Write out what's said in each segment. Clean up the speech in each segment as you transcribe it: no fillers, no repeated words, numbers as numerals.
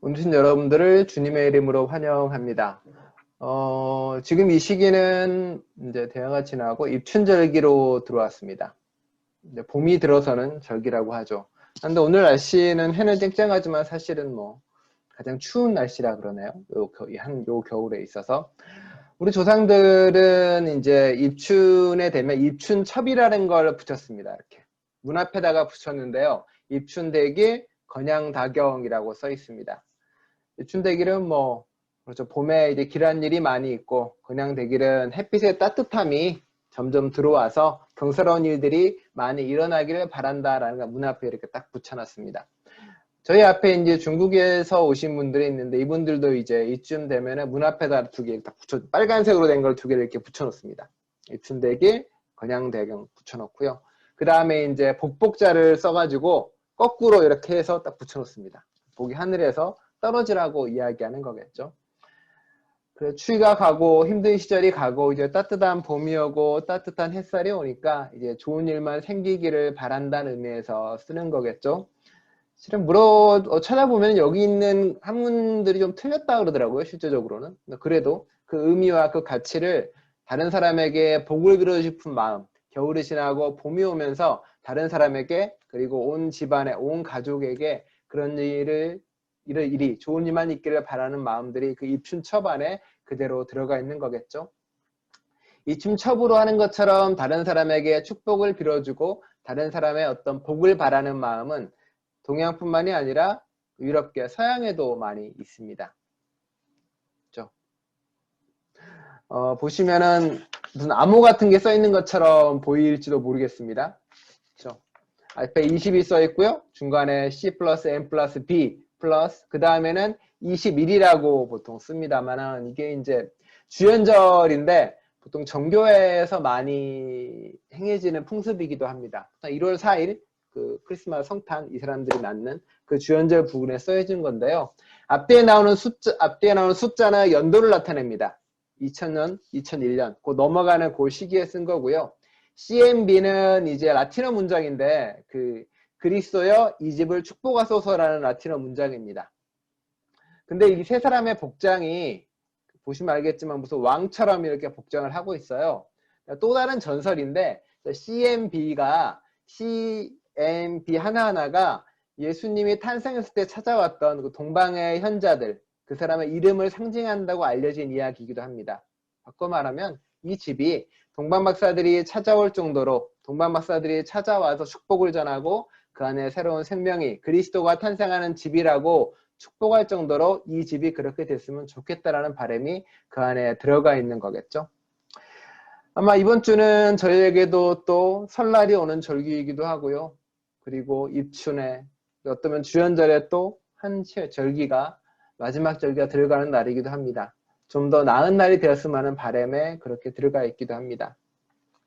오신 여러분들을 주님의 이름으로 환영합니다. 지금 이 시기는 이제 대화가 지나고 입춘절기로 들어왔습니다. 이제 봄이 들어서는 절기라고 하죠. 그런데 오늘 날씨는 해는 쨍쨍하지만 사실은 뭐 가장 추운 날씨라 그러네요. 요 겨울에 있어서. 우리 조상들은 이제 입춘에 되면 입춘첩이라는 걸 붙였습니다. 이렇게 문 앞에다가 붙였는데요. 입춘대기 건양다경이라고 써 있습니다. 입춘대길은 그렇죠. 봄에 이제 길한 일이 많이 있고, 건양대길은 햇빛의 따뜻함이 점점 들어와서 경사로운 일들이 많이 일어나기를 바란다라는 걸 문 앞에 이렇게 딱 붙여놨습니다. 저희 앞에 이제 중국에서 오신 분들이 있는데, 이분들도 이제 이쯤 되면은 문 앞에다 두 개 딱 빨간색으로 된 걸 두 개를 이렇게 붙여놓습니다. 입춘대길, 건양대경 붙여놓고요. 그 다음에 이제 복복자를 써가지고 거꾸로 이렇게 해서 딱 붙여놓습니다. 복이 하늘에서 떨어지라고 이야기하는 거겠죠. 그래, 추위가 가고 힘든 시절이 가고 이제 따뜻한 봄이 오고 따뜻한 햇살이 오니까 이제 좋은 일만 생기기를 바란다는 의미에서 쓰는 거겠죠. 실은 찾아보면 여기 있는 한문들이 좀 틀렸다 그러더라고요. 실제적으로는. 그래도 그 의미와 그 가치를 다른 사람에게 복을 빌어주고 싶은 마음, 겨울이 지나고 봄이 오면서 다른 사람에게 그리고 온 집안에 온 가족에게 그런 일이 좋은 일만 있기를 바라는 마음들이 그 입춘첩 안에 그대로 들어가 있는 거겠죠. 입춘첩으로 하는 것처럼 다른 사람에게 축복을 빌어주고 다른 사람의 어떤 복을 바라는 마음은 동양뿐만이 아니라 유럽계 서양에도 많이 있습니다. 그렇죠? 보시면은 무슨 암호 같은 게 써 있는 것처럼 보일지도 모르겠습니다. 그렇죠? 앞에 20이 써 있고요. 중간에 C 플러스 M 플러스 B 플러스 그 다음에는 21이라고 보통 씁니다만은 이게 이제 주연절인데 보통 정교회에서 많이 행해지는 풍습이기도 합니다. 1월 4일 그 크리스마스 성탄 이 사람들이 낳는 그 주연절 부분에 써진 건데요. 앞뒤에 나오는 숫자는 연도를 나타냅니다. 2000년, 2001년 그 넘어가는 그 시기에 쓴 거고요. CMB는 이제 라틴어 문장인데 그리스도여 이 집을 축복하소서라는 라틴어 문장입니다. 근데 이 세 사람의 복장이 보시면 알겠지만 무슨 왕처럼 이렇게 복장을 하고 있어요. 또 다른 전설인데 CMB 하나하나가 예수님이 탄생했을 때 찾아왔던 그 동방의 현자들 그 사람의 이름을 상징한다고 알려진 이야기이기도 합니다. 바꿔 말하면 이 집이 동방박사들이 찾아올 정도로 동방박사들이 찾아와서 축복을 전하고 그 안에 새로운 생명이 그리스도가 탄생하는 집이라고 축복할 정도로 이 집이 그렇게 됐으면 좋겠다라는 바람이 그 안에 들어가 있는 거겠죠. 아마 이번 주는 저희에게도 또 설날이 오는 절기이기도 하고요. 그리고 입춘에 어쩌면 주연절에 또 한 절기가 마지막 절기가 들어가는 날이기도 합니다. 좀 더 나은 날이 되었으면 하는 바람에 그렇게 들어가 있기도 합니다.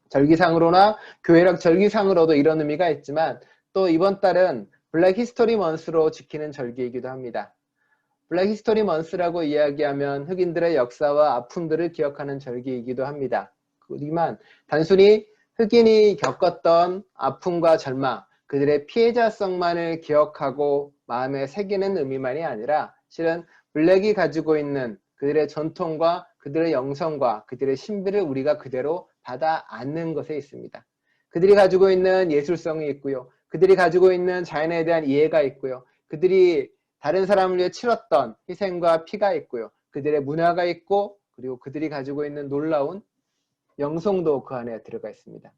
절기상으로나 교회력 절기상으로도 이런 의미가 있지만 또 이번 달은 블랙 히스토리 먼스로 지키는 절기이기도 합니다. 블랙 히스토리 먼스라고 이야기하면 흑인들의 역사와 아픔들을 기억하는 절기이기도 합니다. 그렇지만 단순히 흑인이 겪었던 아픔과 절망, 그들의 피해자성만을 기억하고 마음에 새기는 의미만이 아니라 실은 블랙이 가지고 있는 그들의 전통과 그들의 영성과 그들의 신비를 우리가 그대로 받아 안는 것에 있습니다. 그들이 가지고 있는 예술성이 있고요. 그들이 가지고 있는 자연에 대한 이해가 있고요. 그들이 다른 사람을 위해 치렀던 희생과 피가 있고요. 그들의 문화가 있고 그리고 그들이 가지고 있는 놀라운 영성도 그 안에 들어가 있습니다.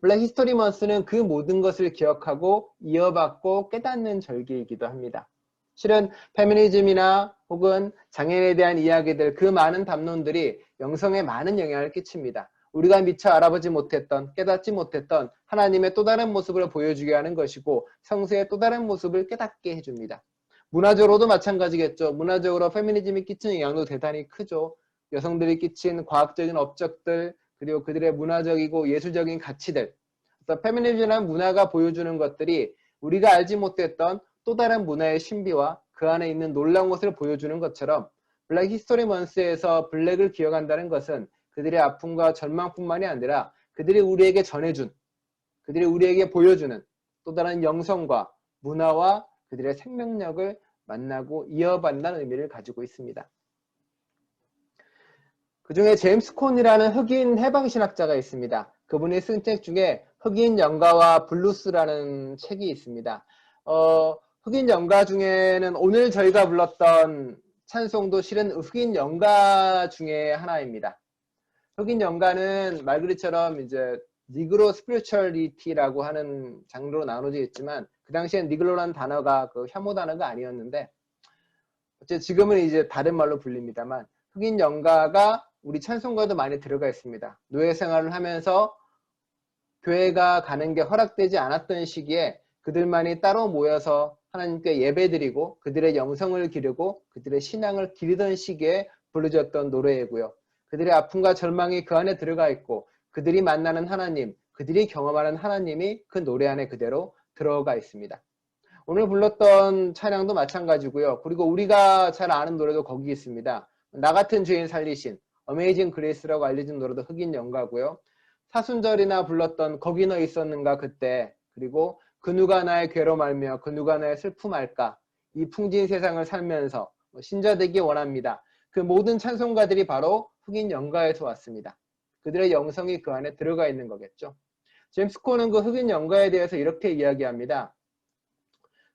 블랙 히스토리 먼스는 그 모든 것을 기억하고 이어받고 깨닫는 절기이기도 합니다. 실은 페미니즘이나 혹은 장애인에 대한 이야기들 그 많은 담론들이 영성에 많은 영향을 끼칩니다. 우리가 미처 알아보지 못했던 깨닫지 못했던 하나님의 또 다른 모습을 보여주게 하는 것이고 성서의 또 다른 모습을 깨닫게 해줍니다. 문화적으로도 마찬가지겠죠. 문화적으로 페미니즘이 끼치는 영향도 대단히 크죠. 여성들이 끼친 과학적인 업적들 그리고 그들의 문화적이고 예술적인 가치들 페미니즘이라는 문화가 보여주는 것들이 우리가 알지 못했던 또 다른 문화의 신비와 그 안에 있는 놀라운 것을 보여주는 것처럼 블랙 히스토리 먼스에서 블랙을 기억한다는 것은 그들의 아픔과 절망뿐만이 아니라 그들이 우리에게 전해준 그들이 우리에게 보여주는 또 다른 영성과 문화와 그들의 생명력을 만나고 이어받는다는 의미를 가지고 있습니다. 그 중에 제임스 콘이라는 흑인 해방신학자가 있습니다. 그분이 쓴 책 중에 흑인 연가와 블루스라는 책이 있습니다. 흑인 연가 중에는 오늘 저희가 불렀던 찬송도 실은 흑인 연가 중에 하나입니다. 흑인 연가는 말 그대로처럼 이제 니그로 스피리추얼리티라고 하는 장르로 나눠져 있지만 그 당시엔 니글로라는 단어가 그 혐오 단어가 아니었는데 어째 지금은 이제 다른 말로 불립니다만 흑인 연가가 우리 찬송가도 많이 들어가 있습니다. 노예 생활을 하면서 교회가 가는 게 허락되지 않았던 시기에 그들만이 따로 모여서 하나님께 예배드리고 그들의 영성을 기르고 그들의 신앙을 기르던 시기에 불러졌던 노래이고요. 그들의 아픔과 절망이 그 안에 들어가 있고 그들이 만나는 하나님, 그들이 경험하는 하나님이 그 노래 안에 그대로 들어가 있습니다. 오늘 불렀던 찬양도 마찬가지고요. 그리고 우리가 잘 아는 노래도 거기 있습니다. 나 같은 죄인 살리신 어메이징 그레이스라고 알려진 노래도 흑인 연가고요. 사순절이나 불렀던 거기 너 있었는가 그때, 그리고 그 누가 나의 괴로 말며 그 누가 나의 슬픔 알까, 이 풍진 세상을 살면서 신자되기 원합니다. 그 모든 찬송가들이 바로 흑인 연가에서 왔습니다. 그들의 영성이 그 안에 들어가 있는 거겠죠. 제임스 콘은 그 흑인 연가에 대해서 이렇게 이야기합니다.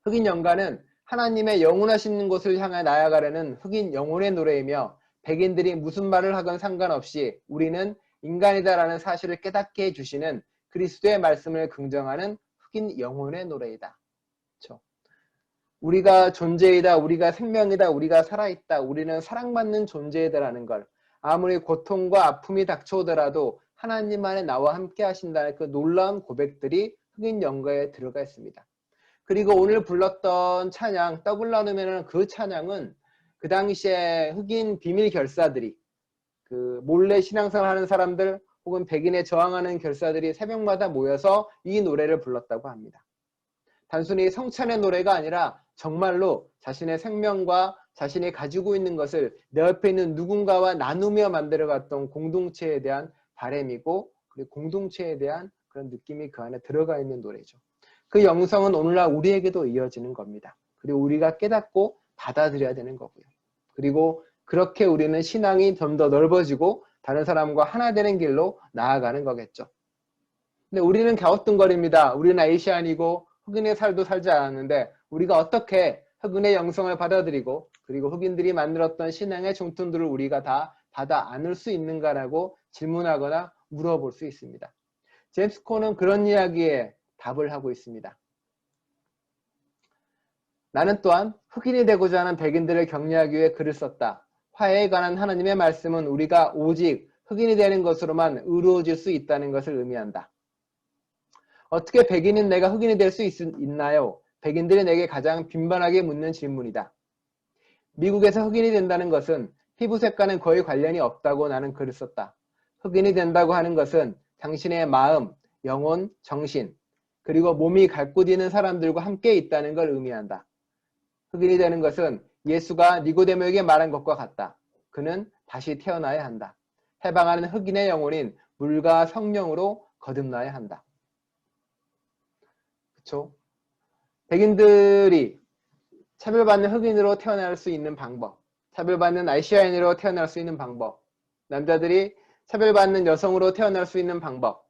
흑인 연가는 하나님의 영원하신 곳을 향해 나아가려는 흑인 영혼의 노래이며 백인들이 무슨 말을 하건 상관없이 우리는 인간이다라는 사실을 깨닫게 해주시는 그리스도의 말씀을 긍정하는 흑인 영혼의 노래이다. 그렇죠? 우리가 존재이다, 우리가 생명이다, 우리가 살아있다, 우리는 사랑받는 존재이다라는 걸 아무리 고통과 아픔이 닥쳐오더라도 하나님 안에 나와 함께 하신다는 그 놀라운 고백들이 흑인 연가에 들어가 있습니다. 그리고 오늘 불렀던 찬양 떡을 나누면 그 찬양은 그 당시에 흑인 비밀 결사들이 그 몰래 신앙생활 하는 사람들 혹은 백인에 저항하는 결사들이 새벽마다 모여서 이 노래를 불렀다고 합니다. 단순히 성찬의 노래가 아니라 정말로 자신의 생명과 자신이 가지고 있는 것을 내 옆에 있는 누군가와 나누며 만들어갔던 공동체에 대한 바람이고 그리고 공동체에 대한 그런 느낌이 그 안에 들어가 있는 노래죠. 그 영성은 오늘날 우리에게도 이어지는 겁니다. 그리고 우리가 깨닫고 받아들여야 되는 거고요. 그리고 그렇게 우리는 신앙이 좀 더 넓어지고 다른 사람과 하나 되는 길로 나아가는 거겠죠. 근데 우리는 갸우뚱거립니다. 우리는 아시안이고 흑인의 살도 살지 않았는데 우리가 어떻게 흑인의 영성을 받아들이고 그리고 흑인들이 만들었던 신앙의 정통들을 우리가 다 받아 안을 수 있는가라고 질문하거나 물어볼 수 있습니다. 제임스 콘은 그런 이야기에 답을 하고 있습니다. 나는 또한 흑인이 되고자 하는 백인들을 격려하기 위해 글을 썼다. 화해에 관한 하나님의 말씀은 우리가 오직 흑인이 되는 것으로만 의로워질 수 있다는 것을 의미한다. 어떻게 백인인 내가 흑인이 될 수 있나요? 백인들이 내게 가장 빈번하게 묻는 질문이다. 미국에서 흑인이 된다는 것은 피부색과는 거의 관련이 없다고 나는 글을 썼다. 흑인이 된다고 하는 것은 당신의 마음, 영혼, 정신, 그리고 몸이 갈구디는 사람들과 함께 있다는 걸 의미한다. 흑인이 되는 것은 예수가 니고데모에게 말한 것과 같다. 그는 다시 태어나야 한다. 해방하는 흑인의 영혼인 물과 성령으로 거듭나야 한다. 그렇죠? 백인들이 차별받는 흑인으로 태어날 수 있는 방법, 차별받는 아시아인으로 태어날 수 있는 방법, 남자들이 차별받는 여성으로 태어날 수 있는 방법,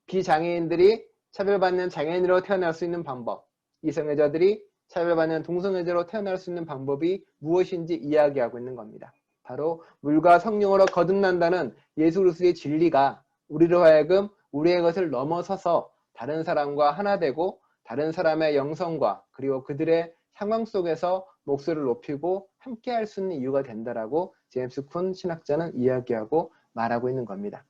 비장애인들이 차별받는 장애인으로 태어날 수 있는 방법, 이성애자들이 차별받는 동성애자로 태어날 수 있는 방법이 무엇인지 이야기하고 있는 겁니다. 바로 물과 성령으로 거듭난다는 예수 그리스도의 진리가 우리로 하여금 우리의 것을 넘어서서 다른 사람과 하나 되고 다른 사람의 영성과 그리고 그들의 상황 속에서 목소리를 높이고 함께 할 수 있는 이유가 된다라고 제임스 콘 신학자는 이야기하고 말하고 있는 겁니다.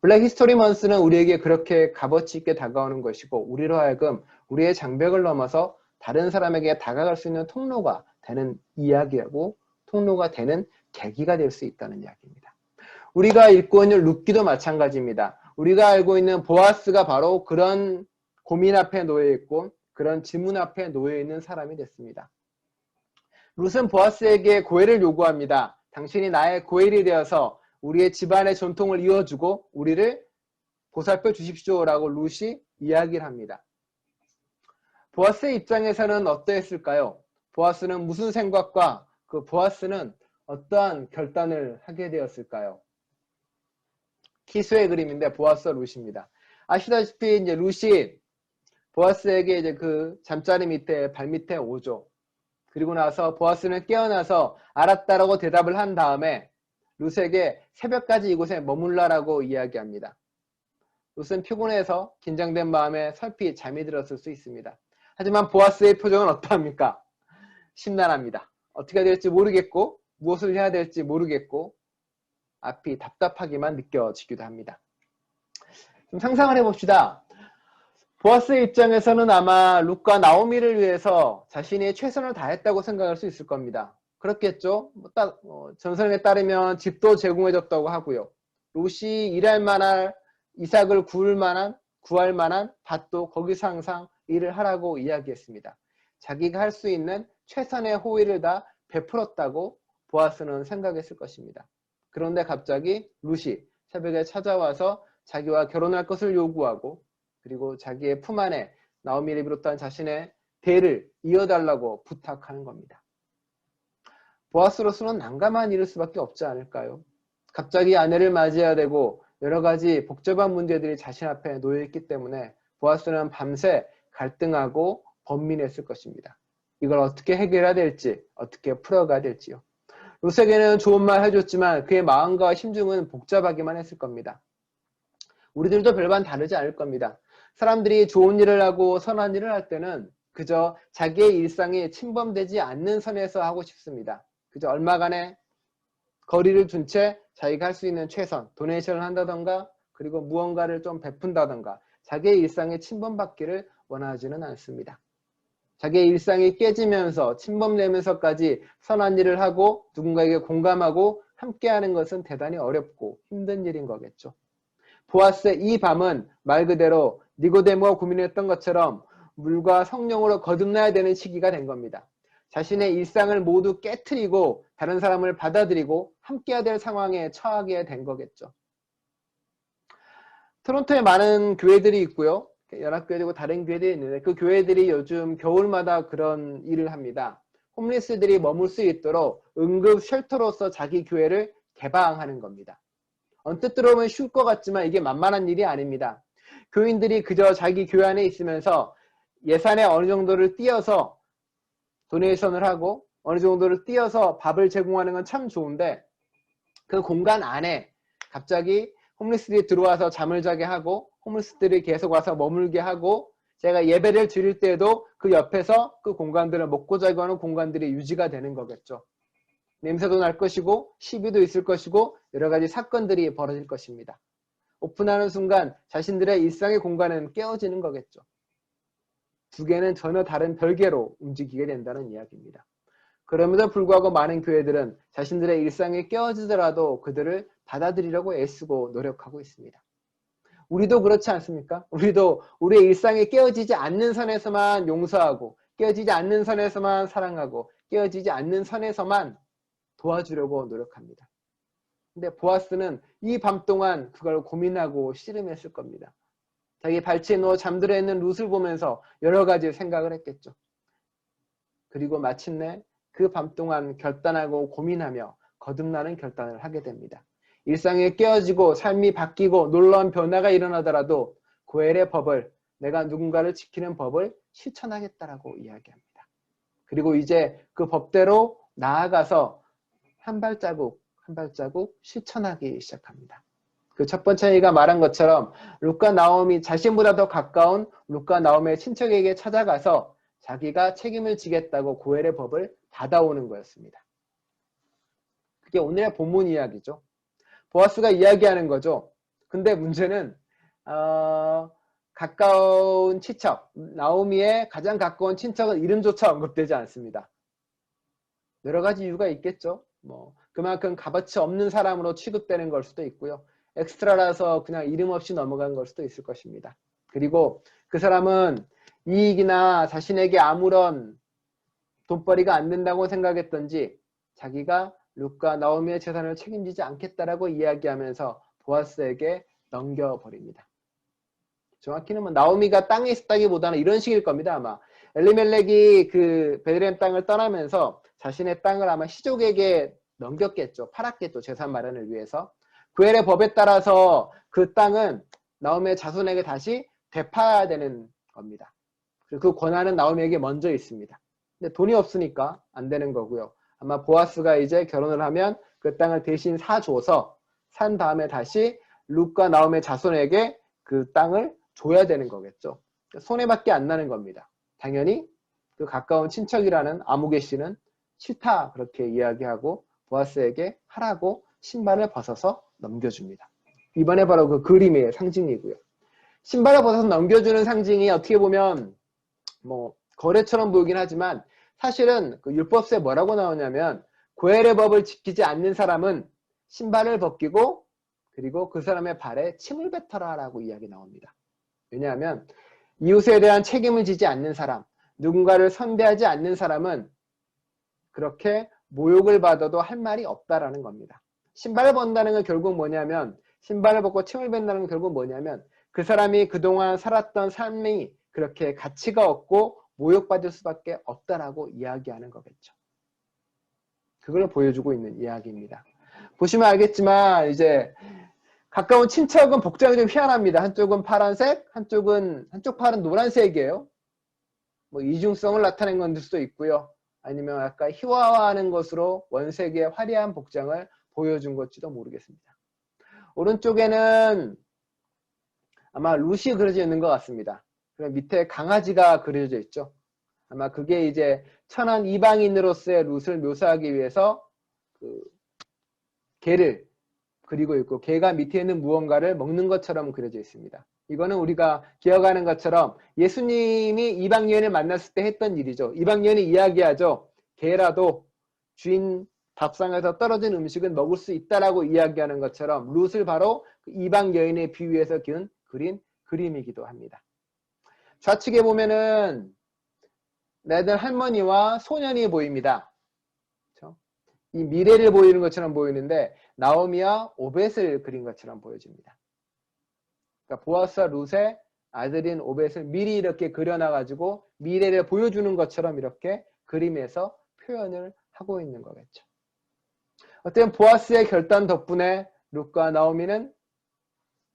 블랙 히스토리 먼스는 우리에게 그렇게 값어치 있게 다가오는 것이고 우리로 하여금 우리의 장벽을 넘어서 다른 사람에게 다가갈 수 있는 통로가 되는 이야기하고 통로가 되는 계기가 될 수 있다는 이야기입니다. 우리가 읽고 있는 룻기도 마찬가지입니다. 우리가 알고 있는 보아스가 바로 그런 고민 앞에 놓여 있고 그런 질문 앞에 놓여 있는 사람이 됐습니다. 룻은 보아스에게 고해를 요구합니다. 당신이 나의 고해일이 되어서 우리의 집안의 전통을 이어주고 우리를 보살펴 주십시오라고 룻이 이야기를 합니다. 보아스의 입장에서는 어떠했을까요? 보아스는 무슨 생각과 그 보아스는 어떠한 결단을 하게 되었을까요? 키스의 그림인데 보아스와 룻입니다. 아시다시피 이제 룻이 보아스에게 이제 그 잠자리 밑에 발 밑에 오죠. 그리고 나서 보아스는 깨어나서 알았다라고 대답을 한 다음에 룻에게 새벽까지 이곳에 머물라라고 이야기합니다. 룻은 피곤해서 긴장된 마음에 설피 잠이 들었을 수 있습니다. 하지만 보아스의 표정은 어떠합니까? 심란합니다. 어떻게 해야 될지 모르겠고 무엇을 해야 될지 모르겠고 앞이 답답하기만 느껴지기도 합니다. 좀 상상을 해봅시다. 보아스의 입장에서는 아마 룻과 나오미를 위해서 자신이 최선을 다했다고 생각할 수 있을 겁니다. 그렇겠죠? 전설에 따르면 집도 제공해줬다고 하고요. 룻이 일할 만한 이삭을 구할 만한 밭도 거기서 항상 일을 하라고 이야기했습니다. 자기가 할 수 있는 최선의 호의를 다 베풀었다고 보아스는 생각했을 것입니다. 그런데 갑자기 룻이 새벽에 찾아와서 자기와 결혼할 것을 요구하고 그리고 자기의 품 안에 나오미를 비롯한 자신의 대를 이어달라고 부탁하는 겁니다. 보아스로서는 난감한 일일 수밖에 없지 않을까요? 갑자기 아내를 맞이해야 되고 여러 가지 복잡한 문제들이 자신 앞에 놓여있기 때문에 보아스는 밤새 갈등하고 번민했을 것입니다. 이걸 어떻게 해결해야 될지, 어떻게 풀어가야 될지요. 룻에게는 좋은 말 해줬지만 그의 마음과 심중은 복잡하기만 했을 겁니다. 우리들도 별반 다르지 않을 겁니다. 사람들이 좋은 일을 하고 선한 일을 할 때는 그저 자기의 일상이 침범되지 않는 선에서 하고 싶습니다. 그저 얼마간의 거리를 둔 채 자기가 할 수 있는 최선, 도네이션을 한다던가 그리고 무언가를 좀 베푼다던가 자기의 일상에 침범받기를 원하지는 않습니다. 자기의 일상이 깨지면서 침범되면서까지 선한 일을 하고 누군가에게 공감하고 함께하는 것은 대단히 어렵고 힘든 일인 거겠죠. 보아스의 이 밤은 말 그대로 니고데모가 고민했던 것처럼 물과 성령으로 거듭나야 되는 시기가 된 겁니다. 자신의 일상을 모두 깨트리고 다른 사람을 받아들이고 함께해야 될 상황에 처하게 된 거겠죠. 토론토에 많은 교회들이 있고요. 연합교회이고 다른 교회들이 있는데 그 교회들이 요즘 겨울마다 그런 일을 합니다. 홈리스들이 머물 수 있도록 응급 쉘터로서 자기 교회를 개방하는 겁니다. 언뜻 들어보면 쉬울 것 같지만 이게 만만한 일이 아닙니다. 교인들이 그저 자기 교회 안에 있으면서 예산의 어느 정도를 띄어서 도네이션을 하고 어느 정도를 띄어서 밥을 제공하는 건 참 좋은데 그 공간 안에 갑자기 홈리스들이 들어와서 잠을 자게 하고 홈리스들이 계속 와서 머물게 하고 제가 예배를 드릴 때에도 그 옆에서 그 공간들을 먹고 자고 하는 공간들이 유지가 되는 거겠죠. 냄새도 날 것이고 시비도 있을 것이고 여러 가지 사건들이 벌어질 것입니다. 오픈하는 순간 자신들의 일상의 공간은 깨어지는 거겠죠. 두 개는 전혀 다른 별개로 움직이게 된다는 이야기입니다. 그럼에도 불구하고 많은 교회들은 자신들의 일상이 깨어지더라도 그들을 받아들이려고 애쓰고 노력하고 있습니다. 우리도 그렇지 않습니까? 우리도 우리의 일상이 깨어지지 않는 선에서만 용서하고 깨어지지 않는 선에서만 사랑하고 깨어지지 않는 선에서만 도와주려고 노력합니다. 근데 보아스는 이 밤 동안 그걸 고민하고 씨름했을 겁니다. 자기 발치에 누워 잠들어 있는 룻을 보면서 여러 가지 생각을 했겠죠. 그리고 마침내 그 밤 동안 결단하고 고민하며 거듭나는 결단을 하게 됩니다. 일상이 깨어지고 삶이 바뀌고 놀라운 변화가 일어나더라도 고엘의 법을 내가 누군가를 지키는 법을 실천하겠다라고 이야기합니다. 그리고 이제 그 법대로 나아가서 한 발자국 한 발자국 실천하기 시작합니다. 그 첫 번째 얘기가 말한 것처럼 룻과 나오미 자신보다 더 가까운 룻과 나오미의 친척에게 찾아가서 자기가 책임을 지겠다고 고엘의 법을 받아오는 거였습니다. 그게 오늘의 본문 이야기죠. 보아스가 이야기하는 거죠. 근데 문제는 가까운 친척, 나오미의 가장 가까운 친척은 이름조차 언급되지 않습니다. 여러 가지 이유가 있겠죠. 그만큼 값어치 없는 사람으로 취급되는 걸 수도 있고요. 엑스트라라서 그냥 이름 없이 넘어간 걸 수도 있을 것입니다. 그리고 그 사람은 이익이나 자신에게 아무런 돈벌이가 안 된다고 생각했던지 자기가 룻과 나오미의 재산을 책임지지 않겠다라고 이야기하면서 보아스에게 넘겨버립니다. 정확히는 나오미가 땅에 있었다기보다는 이런 식일 겁니다. 아마 엘리멜렉이 그 베들레헴 땅을 떠나면서 자신의 땅을 아마 시족에게 넘겼겠죠. 팔았겠죠. 재산 마련을 위해서. 구엘의 법에 따라서 그 땅은 나오미의 자손에게 다시 되팔아야 되는 겁니다. 그 권한은 나오미에게 먼저 있습니다. 근데 돈이 없으니까 안 되는 거고요. 아마 보아스가 이제 결혼을 하면 그 땅을 대신 사줘서 산 다음에 다시 룻과 나오미의 자손에게 그 땅을 줘야 되는 거겠죠. 손해밖에 안 나는 겁니다. 당연히 그 가까운 친척이라는 아무개 씨는 싫다 그렇게 이야기하고 보아스에게 하라고 신발을 벗어서 넘겨줍니다. 이번에 바로 그 그림의 상징이고요. 신발을 벗어서 넘겨주는 상징이 어떻게 보면 뭐 거래처럼 보이긴 하지만 사실은 그 율법서에 뭐라고 나오냐면 고엘의 법을 지키지 않는 사람은 신발을 벗기고 그리고 그 사람의 발에 침을 뱉어라 라고 이야기 나옵니다. 왜냐하면 이웃에 대한 책임을 지지 않는 사람, 누군가를 선대하지 않는 사람은 그렇게 모욕을 받아도 할 말이 없다라는 겁니다. 신발을 벗는다는 건 결국 뭐냐면 신발을 벗고 침을 뱉는다는 건 결국 뭐냐면 그 사람이 그동안 살았던 삶이 그렇게 가치가 없고 모욕받을 수밖에 없다라고 이야기하는 거겠죠. 그걸 보여주고 있는 이야기입니다. 보시면 알겠지만 이제 가까운 친척은 복장이 좀 희한합니다. 한쪽은 파란색, 한쪽 팔은 노란색이에요. 뭐 이중성을 나타낸 건일 수도 있고요. 아니면 약간 희화화하는 것으로 원색의 화려한 복장을 보여준 것지도 모르겠습니다. 오른쪽에는 아마 룻이 그려져 있는 것 같습니다. 그럼 밑에 강아지가 그려져 있죠. 아마 그게 이제 천한 이방인으로서의 룻을 묘사하기 위해서 그 개를 그리고 있고 개가 밑에 있는 무언가를 먹는 것처럼 그려져 있습니다. 이거는 우리가 기억하는 것처럼 예수님이 이방 여인을 만났을 때 했던 일이죠. 이방 여인이 이야기하죠. 개라도 주인 밥상에서 떨어진 음식은 먹을 수 있다라고 이야기하는 것처럼 룻을 바로 이방 여인의 비유해서 그린 그림이기도 합니다. 좌측에 보면은 내들 할머니와 소년이 보입니다. 그렇죠? 이 미래를 보이는 것처럼 보이는데 나오미와 오벳을 그린 것처럼 보여집니다. 그러니까 보아스와 룻의 아들인 오벳을 미리 이렇게 그려놔가지고 미래를 보여주는 것처럼 이렇게 그림에서 표현을 하고 있는 거겠죠. 어쨌든 보아스의 결단 덕분에 룻과 나오미는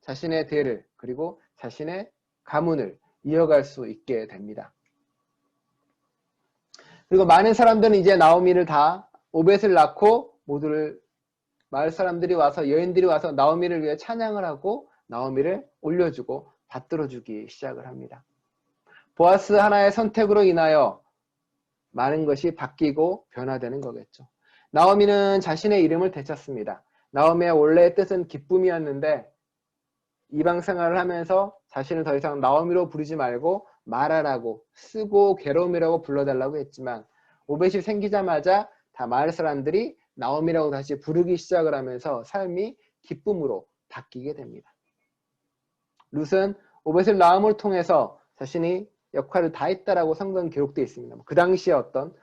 자신의 대를 그리고 자신의 가문을 이어갈 수 있게 됩니다. 그리고 많은 사람들은 이제 나오미를 다 오벳을 낳고 모두를 마을 사람들이 와서 여인들이 와서 나오미를 위해 찬양을 하고 나오미를 올려주고 받들어주기 시작을 합니다. 보아스 하나의 선택으로 인하여 많은 것이 바뀌고 변화되는 거겠죠. 나오미는 자신의 이름을 되찾습니다. 나오미의 원래의 뜻은 기쁨이었는데 이방 생활을 하면서 자신을 더 이상 나오미로 부르지 말고 마라라고 쓰고 괴로움이라고 불러달라고 했지만 오벳이 생기자마자 다 마을 사람들이 나오미라고 다시 부르기 시작을 하면서 삶이 기쁨으로 바뀌게 됩니다. 룻은 오벳을 낳음을 통해서 자신이 역할을 다했다라고 성경 기록되어 있습니다. 그 당시에 어떤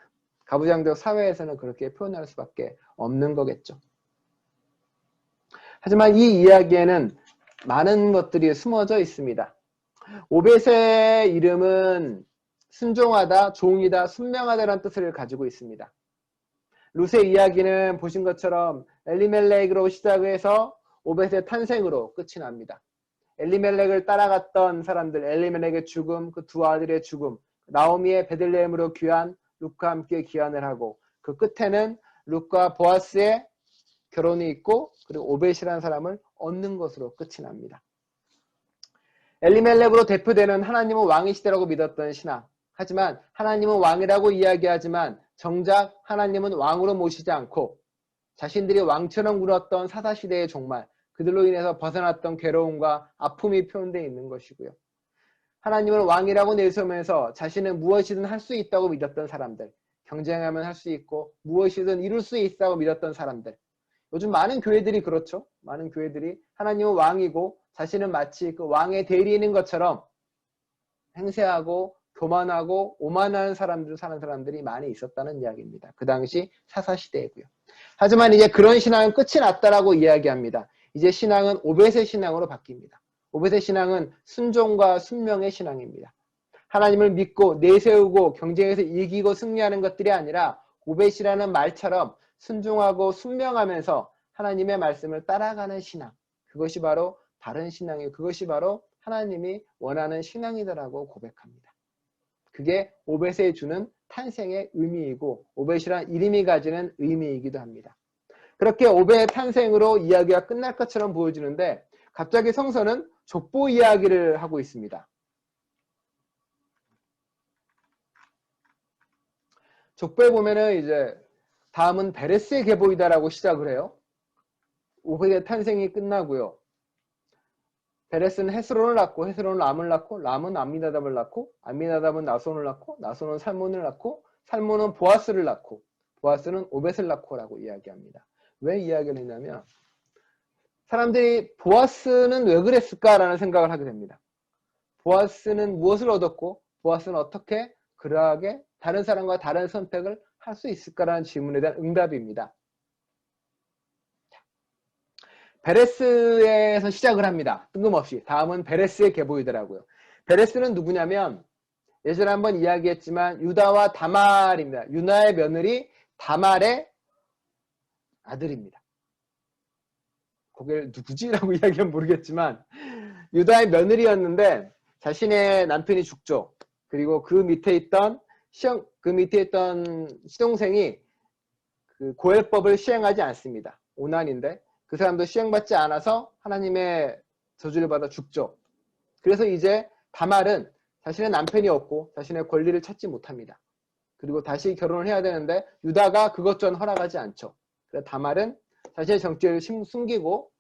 가부장적 사회에서는 그렇게 표현할 수밖에 없는 거겠죠. 하지만 이 이야기에는 많은 것들이 숨어져 있습니다. 오벳의 이름은 순종하다, 종이다, 순명하다라는 뜻을 가지고 있습니다. 룻의 이야기는 보신 것처럼 엘리멜렉으로 시작해서 오벳의 탄생으로 끝이 납니다. 엘리멜렉을 따라갔던 사람들, 엘리멜렉의 죽음, 그 두 아들의 죽음, 나오미의 베들레헴으로 귀환, 룻과 함께 귀환을 하고 그 끝에는 룻과 보아스의 결혼이 있고 그리고 오벳이라는 사람을 얻는 것으로 끝이 납니다. 엘리멜렉으로 대표되는 하나님은 왕이시다라고 믿었던 신앙. 하지만 하나님은 왕이라고 이야기하지만 정작 하나님은 왕으로 모시지 않고 자신들이 왕처럼 굴었던 사사시대의 종말, 그들로 인해서 벗어났던 괴로움과 아픔이 표현되어 있는 것이고요. 하나님을 왕이라고 내세우면서 자신은 무엇이든 할 수 있다고 믿었던 사람들, 경쟁하면 할 수 있고 무엇이든 이룰 수 있다고 믿었던 사람들. 요즘 많은 교회들이 그렇죠. 많은 교회들이 하나님은 왕이고 자신은 마치 그 왕의 대리인인 것처럼 행세하고 교만하고 오만한 사람들 사는 사람들이 많이 있었다는 이야기입니다. 그 당시 사사시대이고요. 하지만 이제 그런 신앙은 끝이 났다라고 이야기합니다. 이제 신앙은 오벳의 신앙으로 바뀝니다. 오벳의 신앙은 순종과 순명의 신앙입니다. 하나님을 믿고 내세우고 경쟁에서 이기고 승리하는 것들이 아니라 오벳이라는 말처럼 순종하고 순명하면서 하나님의 말씀을 따라가는 신앙. 그것이 바로 바른 신앙이고 그것이 바로 하나님이 원하는 신앙이다라고 고백합니다. 그게 오벳에 주는 탄생의 의미이고 오벳이란 이름이 가지는 의미이기도 합니다. 그렇게 오벳의 탄생으로 이야기가 끝날 것처럼 보여지는데 갑자기 성서는 족보 이야기를 하고 있습니다. 족보에 보면은 이제 다음은 베레스의 계보이다라고 시작을 해요. 오벳의 탄생이 끝나고요. 베레스는 헤스론을 낳고 헤스론은 람을 낳고 람은 암미나답을 낳고 암미나답은 나손을 낳고 나손은 살몬을 낳고 살몬은 보아스를 낳고 보아스는 오벳을 낳고라고 이야기합니다. 왜 이야기를 했냐면 사람들이 보아스는 왜 그랬을까라는 생각을 하게 됩니다. 보아스는 무엇을 얻었고 보아스는 어떻게 그러하게 다른 사람과 다른 선택을 할 수 있을까라는 질문에 대한 응답입니다. 베레스에서 시작을 합니다. 뜬금없이. 다음은 베레스의 계보이더라고요. 베레스는 누구냐면 예전에 한번 이야기했지만 유다와 다말입니다. 유다의 며느리 다말의 아들입니다. 그게 누구지라고 이야기하면 모르겠지만 유다의 며느리였는데 자신의 남편이 죽죠. 그리고 그 밑에 있던 시동생이 그 고엘법을 시행하지 않습니다. 오난인데 그 사람도 시행받지 않아서 하나님의 저주를 받아 죽죠. 그래서 이제 다말은 자신의 남편이 없고 자신의 권리를 찾지 못합니다. 그리고 다시 결혼을 해야 되는데 유다가 그것 전 허락하지 않죠. 그래서 다말은 자신의 정체를 숨기고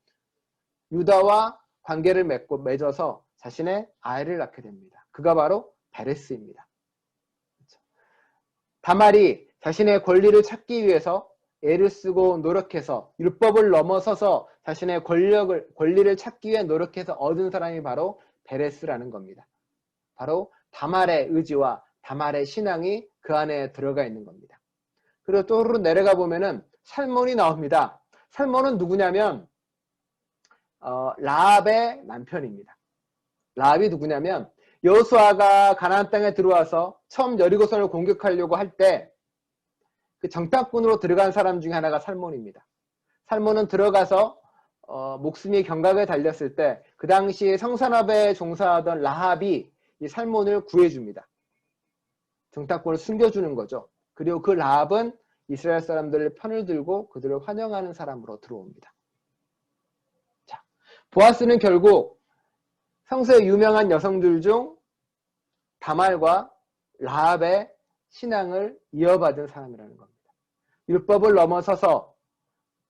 유다와 관계를 맺어서 자신의 아이를 낳게 됩니다. 그가 바로 베레스입니다. 다말이 자신의 권리를 찾기 위해서 애를 쓰고 노력해서 율법을 넘어서서 자신의 권리를 찾기 위해 노력해서 얻은 사람이 바로 베레스라는 겁니다. 바로 다말의 의지와 다말의 신앙이 그 안에 들어가 있는 겁니다. 그리고 또 내려가 보면은 살몬이 나옵니다. 살몬은 누구냐면 라합의 남편입니다. 라합이 누구냐면 여호수아가 가나안 땅에 들어와서 처음 여리고성을 공격하려고 할 때 그 정탐꾼으로 들어간 사람 중에 하나가 살몬입니다. 살몬은 들어가서 목숨이 경각에 달렸을 때 그 당시 성산업에 종사하던 라합이 이 살몬을 구해줍니다. 정탐꾼을 숨겨주는 거죠. 그리고 그 라합은 이스라엘 사람들의 편을 들고 그들을 환영하는 사람으로 들어옵니다. 자, 보아스는 결국 성서의 유명한 여성들 중 다말과 라합의 신앙을 이어받은 사람이라는 겁니다. 율법을 넘어서서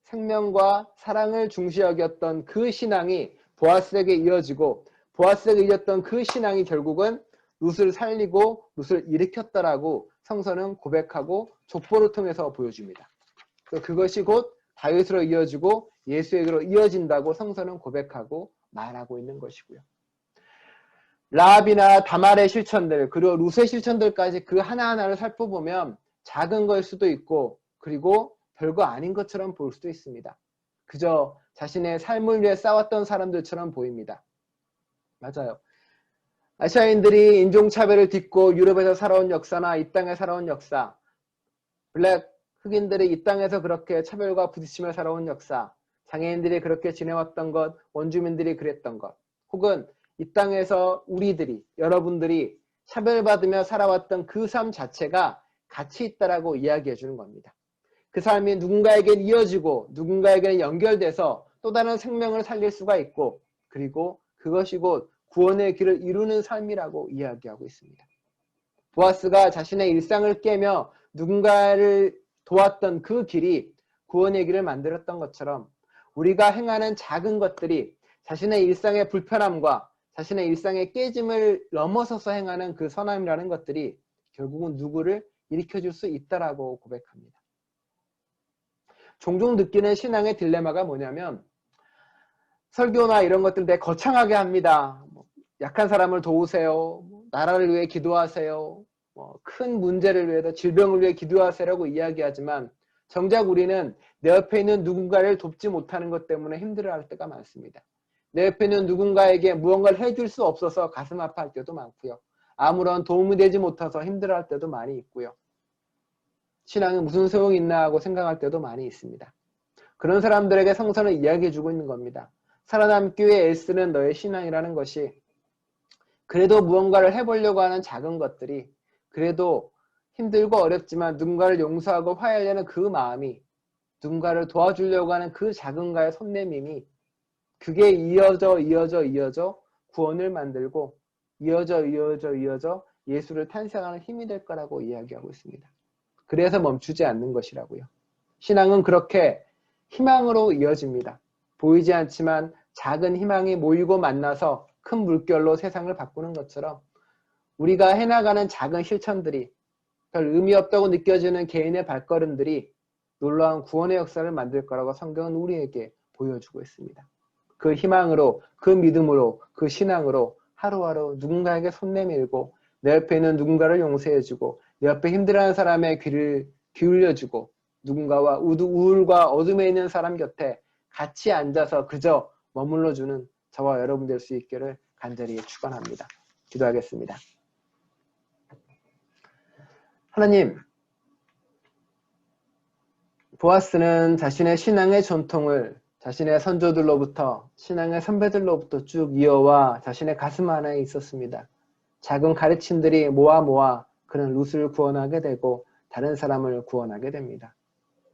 생명과 사랑을 중시 여겼던 그 신앙이 보아스에게 이어지고 보아스에게 이어졌던 그 신앙이 결국은 룻을 살리고 룻을 일으켰다라고 성서는 고백하고 족보를 통해서 보여줍니다. 그것이 곧 다윗으로 이어지고 예수에게로 이어진다고 성서는 고백하고 말하고 있는 것이고요. 라합이나 다말의 실천들 그리고 룻의 실천들까지 그 하나하나를 살펴보면 작은 걸 수도 있고 그리고 별거 아닌 것처럼 볼 수도 있습니다. 그저 자신의 삶을 위해 싸웠던 사람들처럼 보입니다. 맞아요. 아시아인들이 인종차별을 딛고 유럽에서 살아온 역사나 이 땅에 살아온 역사, 블랙 흑인들이 이 땅에서 그렇게 차별과 부딪히며 살아온 역사, 장애인들이 그렇게 지내왔던 것, 원주민들이 그랬던 것, 혹은 이 땅에서 우리들이, 여러분들이 차별받으며 살아왔던 그 삶 자체가 가치 있다라고 이야기해 주는 겁니다. 그 삶이 누군가에게 이어지고 누군가에게 연결돼서 또 다른 생명을 살릴 수가 있고 그리고 그것이 곧 구원의 길을 이루는 삶이라고 이야기하고 있습니다. 보아스가 자신의 일상을 깨며 누군가를 도왔던 그 길이 구원의 길을 만들었던 것처럼 우리가 행하는 작은 것들이 자신의 일상의 불편함과 자신의 일상의 깨짐을 넘어서서 행하는 그 선함이라는 것들이 결국은 누구를 일으켜줄 수 있다라고 고백합니다. 종종 느끼는 신앙의 딜레마가 뭐냐면 설교나 이런 것들 되게 거창하게 합니다. 약한 사람을 도우세요. 나라를 위해 기도하세요. 큰 문제를 위해서 질병을 위해 기도하세요라고 이야기하지만 정작 우리는 내 옆에 있는 누군가를 돕지 못하는 것 때문에 힘들어할 때가 많습니다. 내 옆에 있는 누군가에게 무언가를 해줄 수 없어서 가슴 아파할 때도 많고요. 아무런 도움이 되지 못해서 힘들어할 때도 많이 있고요. 신앙은 무슨 소용이 있나 하고 생각할 때도 많이 있습니다. 그런 사람들에게 성서는 이야기해주고 있는 겁니다. 살아남기 위해 애쓰는 너의 신앙이라는 것이 그래도 무언가를 해보려고 하는 작은 것들이 그래도 힘들고 어렵지만 누군가를 용서하고 화해하려는 그 마음이 누군가를 도와주려고 하는 그 작은가의 손내밈이 그게 이어져 구원을 만들고 이어져 예수를 탄생하는 힘이 될 거라고 이야기하고 있습니다. 그래서 멈추지 않는 것이라고요. 신앙은 그렇게 희망으로 이어집니다. 보이지 않지만 작은 희망이 모이고 만나서 큰 물결로 세상을 바꾸는 것처럼 우리가 해나가는 작은 실천들이 별 의미 없다고 느껴지는 개인의 발걸음들이 놀라운 구원의 역사를 만들 거라고 성경은 우리에게 보여주고 있습니다. 그 희망으로, 그 믿음으로, 그 신앙으로 하루하루 누군가에게 손 내밀고 내 옆에 있는 누군가를 용서해주고 내 옆에 힘들어하는 사람의 귀를 기울여주고 누군가와 우울과 어둠에 있는 사람 곁에 같이 앉아서 그저 머물러주는 저와 여러분 될 수 있기를 간절히 축원합니다. 기도하겠습니다. 하나님, 보아스는 자신의 신앙의 전통을 자신의 선조들로부터 신앙의 선배들로부터 쭉 이어와 자신의 가슴 안에 있었습니다. 작은 가르침들이 모아 그는 룻을 구원하게 되고 다른 사람을 구원하게 됩니다.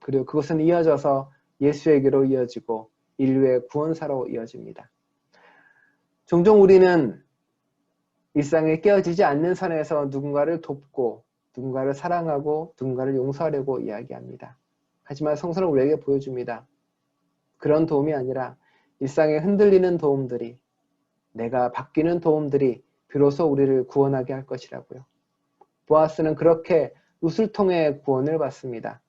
그리고 그것은 이어져서 예수에게로 이어지고 인류의 구원사로 이어집니다. 종종 우리는 일상에 깨어지지 않는 선에서 누군가를 돕고 누군가를 사랑하고 누군가를 용서하려고 이야기합니다. 하지만 성서는 우리에게 보여줍니다. 그런 도움이 아니라 일상에 흔들리는 도움들이 내가 바뀌는 도움들이 비로소 우리를 구원하게 할 것이라고요. 보아스는 그렇게 룻을 통해 구원을 받습니다.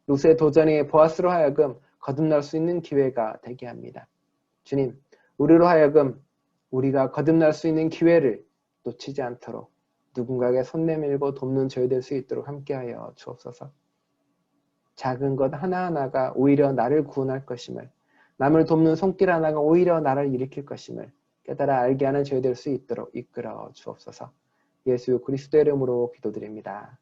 룻의 도전이 보아스로 하여금 거듭날 수 있는 기회가 되게 합니다. 주님, 우리로 하여금 우리가 거듭날 수 있는 기회를 놓치지 않도록 누군가에게 손 내밀고 돕는 저희 될 수 있도록 함께하여 주옵소서. 작은 것 하나하나가 오히려 나를 구원할 것임을, 남을 돕는 손길 하나가 오히려 나를 일으킬 것임을 깨달아 알게 하는 저희 될 수 있도록 이끌어 주옵소서. 예수 그리스도의 이름으로 기도드립니다.